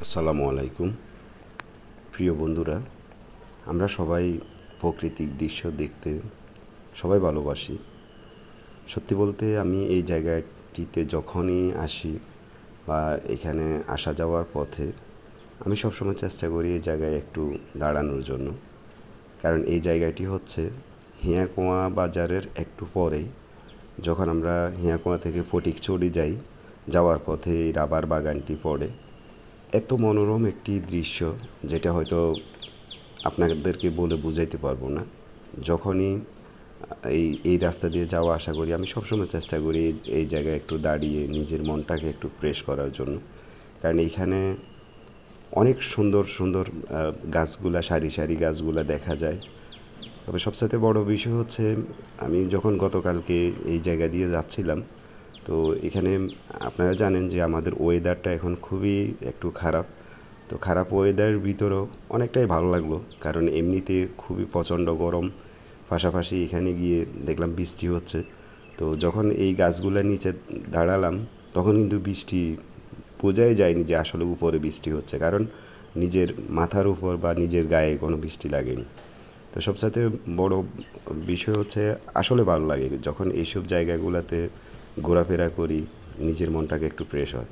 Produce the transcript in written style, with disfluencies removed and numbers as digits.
আসসালামু আলাইকুম। প্রিয় বন্ধুরা, আমরা সবাই প্রাকৃতিক দৃশ্য দেখতে সবাই ভালোবাসি। সত্যি বলতে আমি এই জায়গাটিতে যখনই আসি বা এখানে আসা যাওয়ার পথে আমি সবসময় চেষ্টা করি এই জায়গায় একটু দাঁড়ানোর জন্য। কারণ এই জায়গাটি হচ্ছে হিয়াকুয়া বাজারের একটু পরেই। যখন আমরা হিয়াকুয়া থেকে ফটিকছড়ি যাই, যাওয়ার পথে এই রাবার বাগানটি পড়ে। এত মনোরম একটি দৃশ্য যেটা হয়তো আপনাদেরকে বলে বুঝাইতে পারবো না। যখনই এই রাস্তা দিয়ে যাওয়া আসা করি আমি সবসময় চেষ্টা করি এই জায়গায় একটু দাঁড়িয়ে নিজের মনটাকে একটু ফ্রেশ করার জন্য। কারণ এইখানে অনেক সুন্দর সুন্দর গাছগুলা, সারি সারি গাছগুলা দেখা যায়। তবে সবচাইতে বড় বিষয় হচ্ছে আমি যখন গতকালকে এই জায়গা দিয়ে যাচ্ছিলাম, তো এখানে আপনারা জানেন যে আমাদের ওয়েদারটা এখন খুবই একটু খারাপ। তো খারাপ ওয়েদারের ভিতরেও অনেকটাই ভালো লাগলো, কারণ এমনিতে খুবই প্রচণ্ড গরম, পাশাপাশি এখানে গিয়ে দেখলাম বৃষ্টি হচ্ছে। তো যখন এই গাছগুলোর নিচে দাঁড়ালাম তখন কিন্তু বৃষ্টি বোঝাই যায়নি যে আসলে উপরে বৃষ্টি হচ্ছে, কারণ নিজের মাথার উপর বা নিজের গায়ে কোনো বৃষ্টি লাগেনি। তো সবচাইতে বড় বিষয় হচ্ছে আসলে ভালো লাগে যখন এইসব জায়গাগুলোতে ঘোরাফেরা করি, নিজের মনটাকে একটু ফ্রেশ হয়।